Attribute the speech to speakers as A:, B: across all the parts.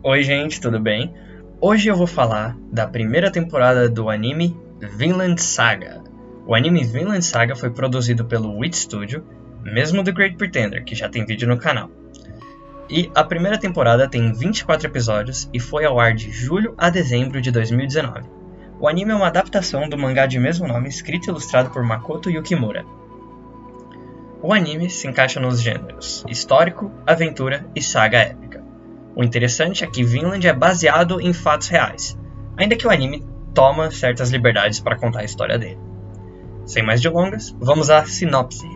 A: Oi gente, tudo bem? Hoje eu vou falar da primeira temporada do anime Vinland Saga. O anime Vinland Saga foi produzido pelo Wit Studio, mesmo do Great Pretender, que já tem vídeo no canal. E a primeira temporada tem 24 episódios e foi ao ar de julho a dezembro de 2019. O anime é uma adaptação do mangá de mesmo nome, escrito e ilustrado por Makoto Yukimura. O anime se encaixa nos gêneros histórico, aventura e saga épica. O interessante é que Vinland é baseado em fatos reais, ainda que o anime toma certas liberdades para contar a história dele. Sem mais delongas, vamos à sinopse.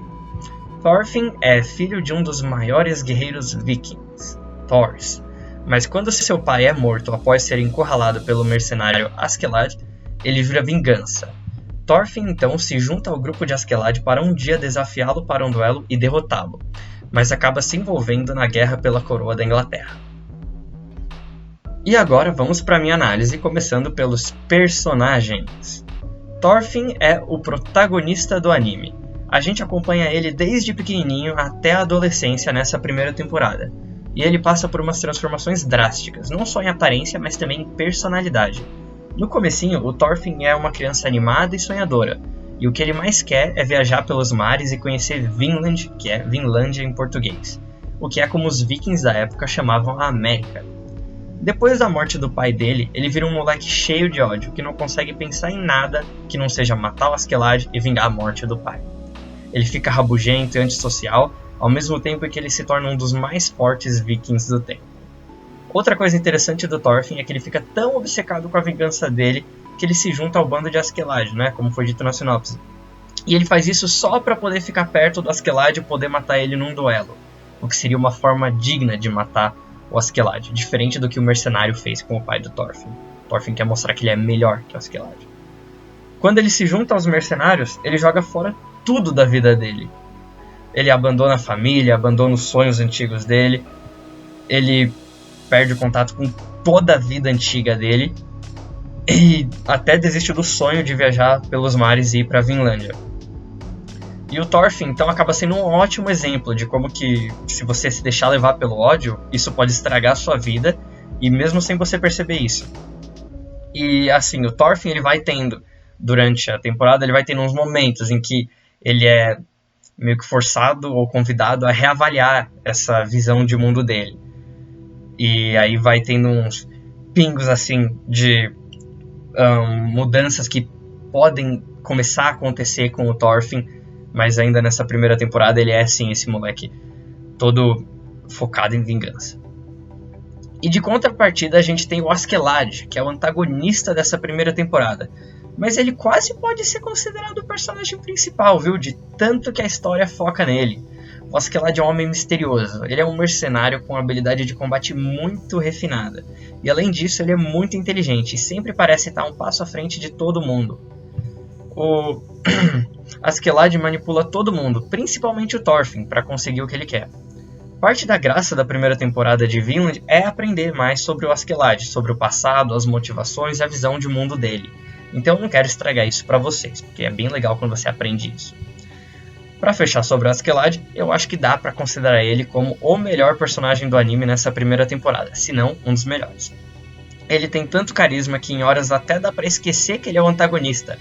A: Thorfinn é filho de um dos maiores guerreiros vikings, Thors, mas quando seu pai é morto após ser encurralado pelo mercenário Askeladd, ele vira vingança. Thorfinn então se junta ao grupo de Askeladd para um dia desafiá-lo para um duelo e derrotá-lo, mas acaba se envolvendo na guerra pela coroa da Inglaterra. E agora vamos para a minha análise, começando pelos personagens. Thorfinn é o protagonista do anime. A gente acompanha ele desde pequenininho até a adolescência nessa primeira temporada. E ele passa por umas transformações drásticas, não só em aparência, mas também em personalidade. No comecinho, o Thorfinn é uma criança animada e sonhadora, e o que ele mais quer é viajar pelos mares e conhecer Vinland, que é Vinlândia em português, o que é como os vikings da época chamavam a América. Depois da morte do pai dele, ele vira um moleque cheio de ódio, que não consegue pensar em nada que não seja matar o Askeladd e vingar a morte do pai. Ele fica rabugento e antissocial, ao mesmo tempo que ele se torna um dos mais fortes vikings do tempo. Outra coisa interessante do Thorfinn é que ele fica tão obcecado com a vingança dele que ele se junta ao bando de Askeladd, né, como foi dito na sinopse. E ele faz isso só para poder ficar perto do Askeladd e poder matar ele num duelo, o que seria uma forma digna de matar o Askeladd, diferente do que o mercenário fez com o pai do Thorfinn. Thorfinn quer mostrar que ele é melhor que o Askeladd. Quando ele se junta aos mercenários, ele joga fora tudo da vida dele. Ele abandona a família, abandona os sonhos antigos dele, ele perde o contato com toda a vida antiga dele e até desiste do sonho de viajar pelos mares e ir para Vinlândia. E o Thorfinn então acaba sendo um ótimo exemplo de como que, se você se deixar levar pelo ódio, isso pode estragar a sua vida, e mesmo sem você perceber isso. E assim, o Thorfinn ele vai tendo, durante a temporada, ele vai tendo uns momentos em que ele é meio que forçado ou convidado a reavaliar essa visão de mundo dele. E aí vai tendo uns pingos assim de mudanças que podem começar a acontecer com o Thorfinn, mas ainda nessa primeira temporada ele é sim esse moleque todo focado em vingança. E de contrapartida a gente tem o Askeladd, que é o antagonista dessa primeira temporada. Mas ele quase pode ser considerado o personagem principal, viu? De tanto que a história foca nele. O Askeladd é um homem misterioso. Ele é um mercenário com habilidade de combate muito refinada. E além disso, ele é muito inteligente e sempre parece estar um passo à frente de todo mundo. O Askeladd manipula todo mundo, principalmente o Thorfinn, para conseguir o que ele quer. Parte da graça da primeira temporada de Vinland é aprender mais sobre o Askeladd, sobre o passado, as motivações e a visão de mundo dele. Então eu não quero estragar isso para vocês, porque é bem legal quando você aprende isso. Para fechar sobre o Askeladd, eu acho que dá para considerar ele como o melhor personagem do anime nessa primeira temporada, se não um dos melhores. Ele tem tanto carisma que em horas até dá para esquecer que ele é o antagonista,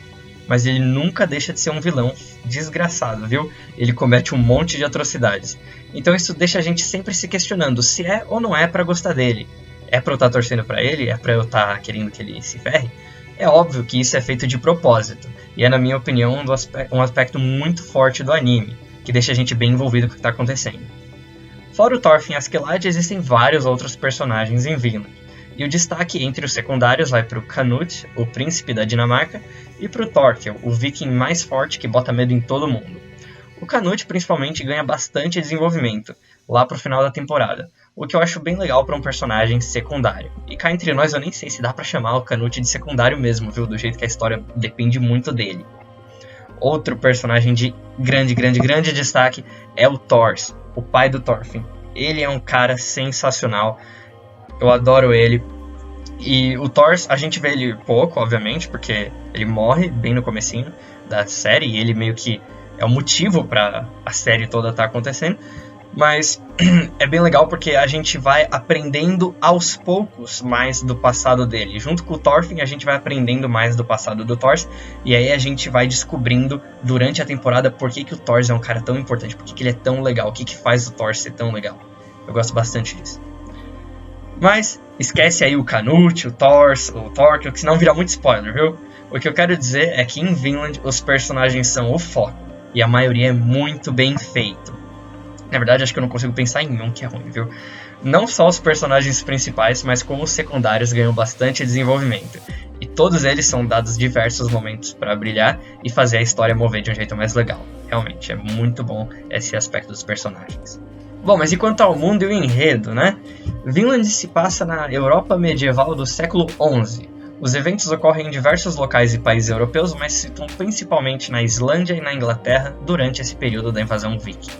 A: mas ele nunca deixa de ser um vilão desgraçado, viu? Ele comete um monte de atrocidades. Então isso deixa a gente sempre se questionando se é ou não é para gostar dele. É para eu estar torcendo para ele? É para eu estar querendo que ele se ferre? É óbvio que isso é feito de propósito, e é, na minha opinião, um aspecto muito forte do anime, que deixa a gente bem envolvido com o que está acontecendo. Fora o Thorfinn e Askeladd, existem vários outros personagens em Vinland, e o destaque entre os secundários vai para o Canute, o príncipe da Dinamarca, e para o Thorkel, o viking mais forte que bota medo em todo mundo. O Canute principalmente ganha bastante desenvolvimento, lá pro final da temporada, o que eu acho bem legal para um personagem secundário. E cá entre nós eu nem sei se dá para chamar o Canute de secundário mesmo, viu? Do jeito que a história depende muito dele. Outro personagem de grande destaque é o Thors, o pai do Thorfinn. Ele é um cara sensacional, eu adoro ele. E o Thors, a gente vê ele pouco, obviamente, porque ele morre bem no comecinho da série, e ele meio que é o motivo para a série toda estar acontecendo. Mas é bem legal porque a gente vai aprendendo aos poucos mais do passado dele. Junto com o Thorfinn, a gente vai aprendendo mais do passado do Thor. E aí a gente vai descobrindo durante a temporada por que o Thor é um cara tão importante, por que ele é tão legal, o que faz o Thor ser tão legal. Eu gosto bastante disso. Mas esquece aí o Canute, o Thor, que senão vira muito spoiler, viu? O que eu quero dizer é que em Vinland os personagens são o foco. E a maioria é muito bem feito. Na verdade, acho que eu não consigo pensar em um que é ruim, viu? Não só os personagens principais, mas como os secundários ganham bastante desenvolvimento. E todos eles são dados diversos momentos para brilhar e fazer a história mover de um jeito mais legal. Realmente, é muito bom esse aspecto dos personagens. Bom, mas e quanto ao mundo e o enredo, né? Vinland se passa na Europa medieval do século XI. Os eventos ocorrem em diversos locais e países europeus, mas se situam principalmente na Islândia e na Inglaterra durante esse período da invasão viking.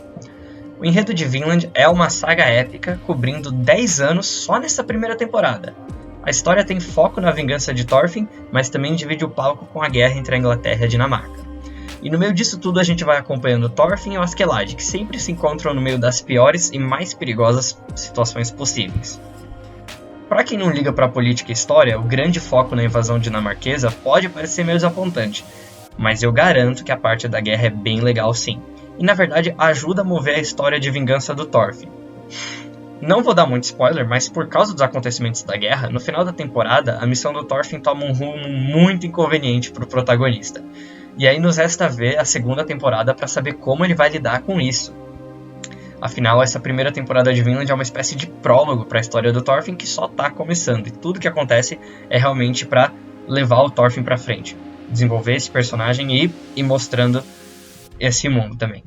A: O enredo de Vinland é uma saga épica, cobrindo 10 anos só nessa primeira temporada. A história tem foco na vingança de Thorfinn, mas também divide o palco com a guerra entre a Inglaterra e a Dinamarca. E no meio disso tudo a gente vai acompanhando Thorfinn e o Askeladd, que sempre se encontram no meio das piores e mais perigosas situações possíveis. Para quem não liga para política e história, o grande foco na invasão dinamarquesa pode parecer meio desapontante, mas eu garanto que a parte da guerra é bem legal sim. E na verdade ajuda a mover a história de vingança do Thorfinn. Não vou dar muito spoiler, mas por causa dos acontecimentos da guerra, no final da temporada a missão do Thorfinn toma um rumo muito inconveniente para o protagonista. E aí nos resta ver a segunda temporada para saber como ele vai lidar com isso. Afinal, essa primeira temporada de Vinland é uma espécie de prólogo para a história do Thorfinn que só está começando, e tudo que acontece é realmente para levar o Thorfinn para frente, desenvolver esse personagem e ir mostrando esse mundo também.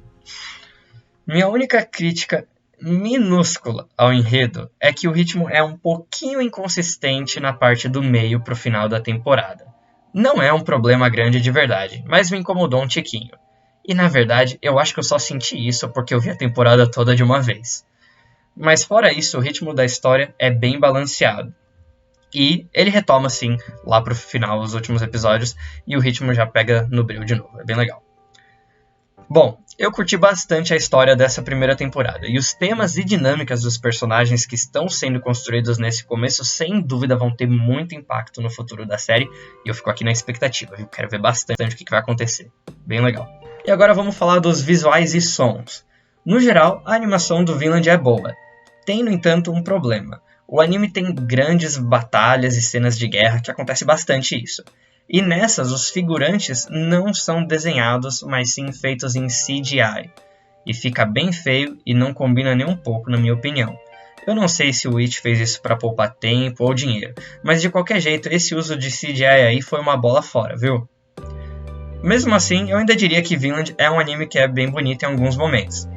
A: Minha única crítica minúscula ao enredo é que o ritmo é um pouquinho inconsistente na parte do meio pro final da temporada. Não é um problema grande de verdade, mas me incomodou um tiquinho. E na verdade, eu acho que eu só senti isso porque eu vi a temporada toda de uma vez. Mas fora isso, o ritmo da história é bem balanceado. E ele retoma sim, lá pro final, os últimos episódios, e o ritmo já pega no brilho de novo, é bem legal. Bom, eu curti bastante a história dessa primeira temporada, e os temas e dinâmicas dos personagens que estão sendo construídos nesse começo, sem dúvida vão ter muito impacto no futuro da série, e eu fico aqui na expectativa, viu? Quero ver bastante o que vai acontecer, bem legal. E agora vamos falar dos visuais e sons. No geral, a animação do Vinland é boa. Tem, no entanto, um problema. O anime tem grandes batalhas e cenas de guerra, que acontece bastante isso. E nessas, os figurantes não são desenhados, mas sim feitos em CGI. E fica bem feio e não combina nem um pouco, na minha opinião. Eu não sei se o Witch fez isso para poupar tempo ou dinheiro, mas de qualquer jeito, esse uso de CGI aí foi uma bola fora, viu? Mesmo assim, eu ainda diria que Vinland é um anime que é bem bonito em alguns momentos.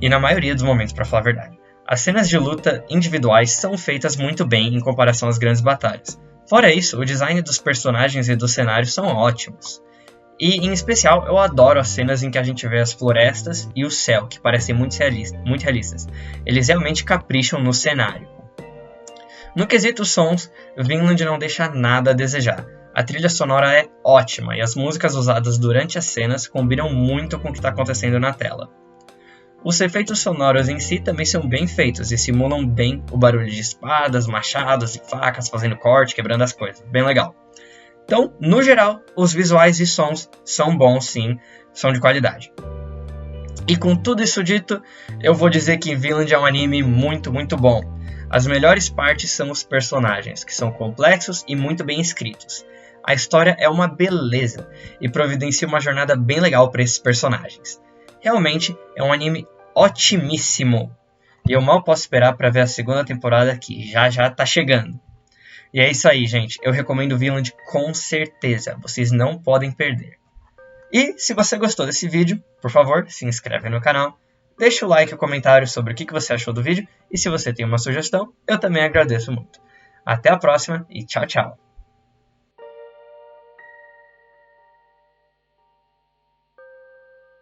A: E na maioria dos momentos, para falar a verdade. As cenas de luta individuais são feitas muito bem em comparação às grandes batalhas. Fora isso, o design dos personagens e dos cenários são ótimos. E, em especial, eu adoro as cenas em que a gente vê as florestas e o céu, que parecem muito realistas. Eles realmente capricham no cenário. No quesito sons, Vinland não deixa nada a desejar. A trilha sonora é ótima e as músicas usadas durante as cenas combinam muito com o que está acontecendo na tela. Os efeitos sonoros em si também são bem feitos e simulam bem o barulho de espadas, machados e facas fazendo corte, quebrando as coisas. Bem legal. Então, no geral, os visuais e sons são bons sim, são de qualidade. E com tudo isso dito, eu vou dizer que Vinland é um anime muito, muito bom. As melhores partes são os personagens, que são complexos e muito bem escritos. A história é uma beleza e providencia uma jornada bem legal para esses personagens. Realmente é um anime otimíssimo. E eu mal posso esperar para ver a segunda temporada que já tá chegando. E é isso aí, gente. Eu recomendo Vinland com certeza. Vocês não podem perder. E se você gostou desse vídeo, por favor, se inscreve no canal. Deixa o like e o comentário sobre o que você achou do vídeo. E se você tem uma sugestão, eu também agradeço muito. Até a próxima e tchau, tchau.